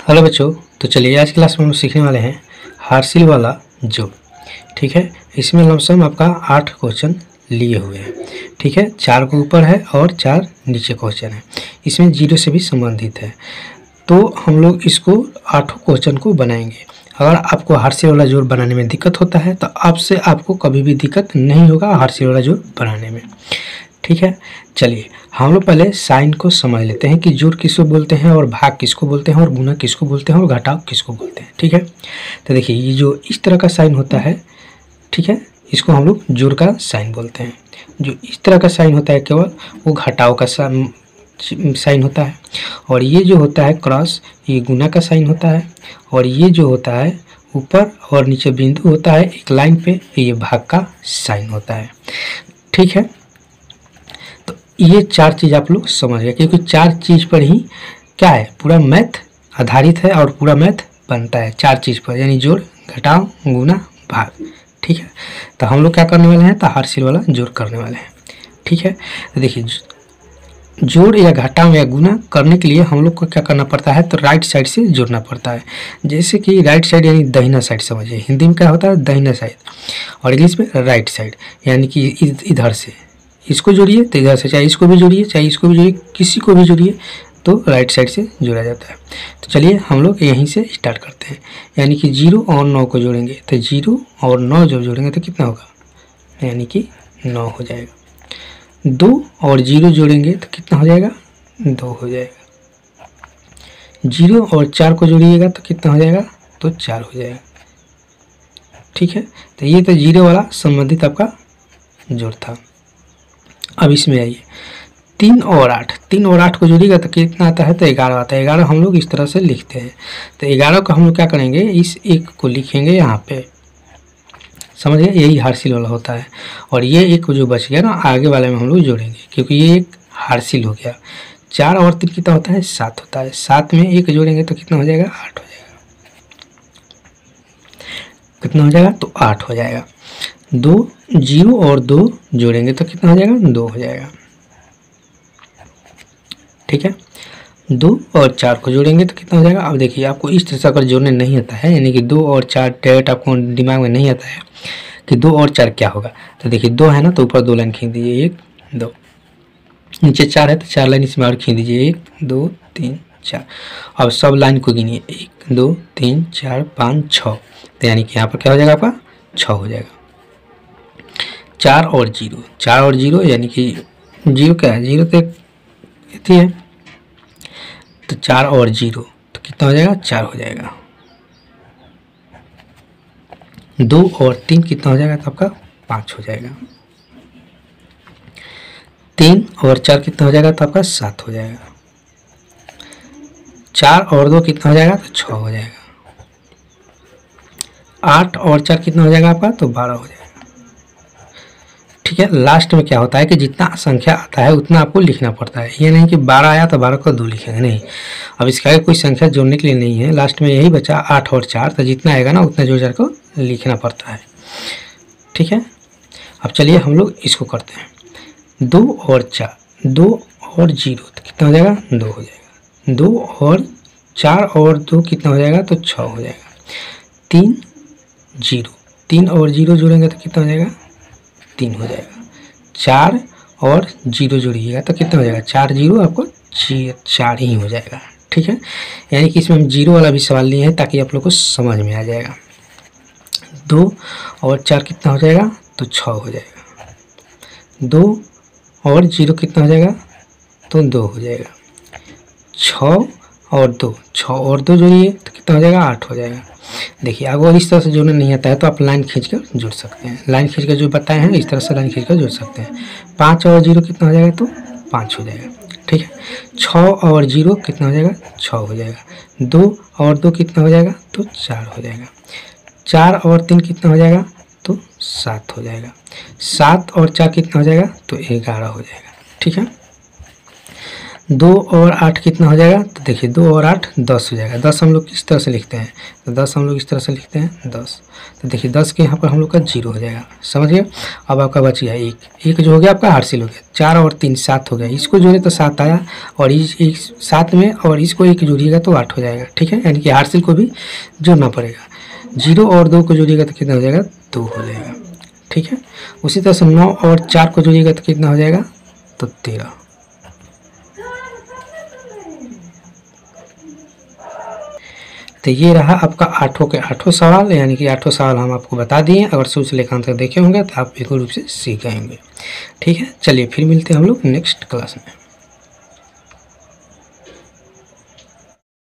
Hello बच्चों, तो चलिए आज क्लास में हम सीखने वाले हैं हार्सिल वाला जोड़। ठीक है, इसमें लमसम आपका 8 क्वेश्चन लिए हुए हैं। ठीक है, 4 के ऊपर है और 4 नीचे क्वेश्चन है। इसमें जीरो से भी संबंधित है, तो हम लोग इसको 8 क्वेश्चन को बनाएंगे। अगर आपको हार्सिल वाला जोड़ बनाने में दिक्कत होता है तो आपसे आपको कभी भी दिक्कत नहीं होगा हार्सिल वाला जोड़ बनाने में। ठीक है, चलिए हम लोग पहले साइन को समझ लेते हैं कि जोड़ किसको बोलते हैं और भाग किसको बोलते हैं और गुना किसको बोलते हैं और घटाव किसको बोलते हैं। ठीक है, तो देखिए ये जो इस तरह का साइन होता है, ठीक है, इसको हम लोग जोड़ का साइन बोलते हैं। जो इस तरह का साइन होता है केवल वो घटाव का साइन होता है। और ये जो होता है क्रॉस, ये गुना का साइन होता है। और ये जो होता है ऊपर और नीचे बिंदु होता है एक लाइन पे, ये भाग का साइन होता है। ठीक है, ये 4 चीज़ आप लोग समझ गए, क्योंकि 4 चीज़ पर ही क्या है, पूरा मैथ आधारित है और पूरा मैथ बनता है 4 चीज़ पर, यानी जोड़, घटाव, गुना, भाग। ठीक है, तो हम लोग क्या करने वाले हैं, तो हार्सिल वाला जोड़ करने वाले हैं। ठीक है, तो देखिए जोड़ या घटाव या गुना करने के लिए हम लोग को क्या करना पड़ता है, तो राइट साइड से जोड़ना पड़ता है। जैसे कि राइट साइड यानी दाहिना साइड, समझिए हिंदी में क्या होता है, दाहिना साइड, और इंग्लिश में राइट साइड, यानी कि इधर से इसको जोड़िए तो इधर से, चाहे इसको भी जोड़िए चाहे इसको भी जोड़िए, किसी को भी जोड़िए तो राइट साइड से जोड़ा जाता है। तो चलिए हम लोग यहीं से स्टार्ट करते हैं, यानी कि 0 और 9 को जोड़ेंगे तो 0 और 9 जब जोड़ेंगे तो कितना होगा, यानी कि 9 हो जाएगा। 2 और 0 जोड़ेंगे तो कितना हो जाएगा, 2 हो जाएगा। 0 और 4 को जोड़िएगा तो कितना हो जाएगा, तो 4 हो जाएगा। ठीक है, तो ये तो 0 वाला संबंधित आपका जोड़ था। अब इसमें आइए 3 और 8 को जोड़िएगा तो कितना आता है, तो 11 आता है। 11 हम लोग इस तरह से लिखते हैं, तो 11 को हम लोग क्या करेंगे, इस एक को लिखेंगे यहाँ पे, समझ गए, यही हार्सिल वाला होता है। और ये एक जो बच गया ना, आगे वाले में हम लोग जोड़ेंगे, क्योंकि ये एक हार्सिल हो गया। 4 और 3 कितना होता है, 7 होता है। 7 में एक जोड़ेंगे तो कितना हो जाएगा, 8 हो जाएगा। कितना हो जाएगा, तो 8 हो जाएगा। 2 0 और 2 जोड़ेंगे तो कितना हो जाएगा, 2 हो जाएगा। ठीक है, 2 और 4 को जोड़ेंगे तो कितना हो जाएगा। अब देखिए आपको इस तरह से अगर जोड़ने नहीं आता है, यानी कि 2 और 4 डायरेक्ट आपको दिमाग में नहीं आता है कि 2 और 4 क्या होगा, तो देखिए 2 है ना, तो ऊपर 2 लाइन खींच दीजिए, 1 2, नीचे 4 है तो 4 लाइन इसमें और खींच दीजिए, 1 2 3 4। अब सब लाइन को गिनिए, 1 2 3 4 5 6, तो यानी कि यहाँ पर क्या हो जाएगा, आपका 6 हो जाएगा। 4 और 0 यानी कि 0 क्या है, 0 तो एक है, तो 4 और 0 तो कितना हो जाएगा, 4 हो जाएगा। 2 और 3 कितना हो जाएगा, तो आपका 5 हो जाएगा। 3 और 4 कितना हो जाएगा, तो आपका 7 हो जाएगा। 4 और 2 कितना हो जाएगा, तो 6 हो जाएगा। 8 और 4 कितना हो जाएगा आपका, तो 12 हो जाएगा। ठीक है, लास्ट में क्या होता है कि जितना संख्या आता है उतना आपको लिखना पड़ता है, ये नहीं कि 12 आया तो 12 को 2 लिखेंगे, नहीं। अब इसका आगे कोई संख्या जोड़ने के लिए नहीं है, लास्ट में यही बचा 8 और 4, तो जितना आएगा ना उतना जोड़ को लिखना पड़ता है। ठीक है, अब चलिए हम लोग इसको करते हैं। 2 और 4, 2 और 0 तो कितना हो जाएगा, 2 हो जाएगा। 2 और 4 और 2 कितना हो जाएगा, तो 6 हो जाएगा। 3 0, 3 और 0 जोड़ेंगे तो कितना हो जाएगा, 3 हो जाएगा। 4 और 0 जोड़िएगा तो कितना हो जाएगा, 4 0 आपको 4 ही हो जाएगा। ठीक है, यानी कि इसमें हम 0 वाला भी सवाल लिए हैं ताकि आप लोग को समझ में आ जाएगा। 2 और 4 कितना हो जाएगा, तो 6 हो जाएगा। 2 और 0 कितना हो जाएगा, तो 2 हो जाएगा। 6 और 2 जोड़िए तो कितना हो जाएगा, 8 हो जाएगा। देखिए अगर इस तरह से जोड़ना नहीं आता है तो आप लाइन खींचकर जोड़ सकते हैं, लाइन खींचकर जो बताए हैं इस तरह से लाइन खींचकर जोड़ सकते हैं। 5 और 0 कितना हो जाएगा, तो 5 हो जाएगा। ठीक है, 6 और 0 कितना हो जाएगा, 6 हो जाएगा। 2 और 2 कितना हो जाएगा, तो 4 हो जाएगा। 4 और 3 कितना हो जाएगा, तो 7 हो जाएगा। 7 और 4 कितना हो जाएगा, तो 11 हो जाएगा। ठीक है, 2 और 8 कितना हो जाएगा, तो देखिए 2 और 8 10 हो जाएगा। 10 हम लोग किस तरह से लिखते हैं, तो 10 हम लोग इस तरह से लिखते हैं 10। तो देखिए 10 के यहाँ पर हम लोग का 0 हो जाएगा, समझ गए। अब आपका बच गया 1 जो हो गया आपका हासिल हो गया। 4 और 3 7 हो गया, इसको जोड़े तो 7 आया, और इस 7 में और इसको 1 जोड़िएगा तो 8 हो जाएगा, ठीक है। यानी कि हासिल को भी जोड़ना पड़ेगा। 0 और 2 को जोड़िएगा तो कितना हो जाएगा, 2 हो जाएगा, ठीक है। उसी तरह से 9 और 4 को जोड़िएगा तो कितना हो जाएगा, तो 13। तो ये रहा आपका 8 के 8 सवाल, यानी कि 8 सवाल हम आपको बता दिए। अगर शुरू से लेकर अंत तक देखे होंगे तो आप बिल्कुल रूप से सीख गए होंगे, ठीक है। चलिए फिर मिलते हैं हम लोग नेक्स्ट क्लास में।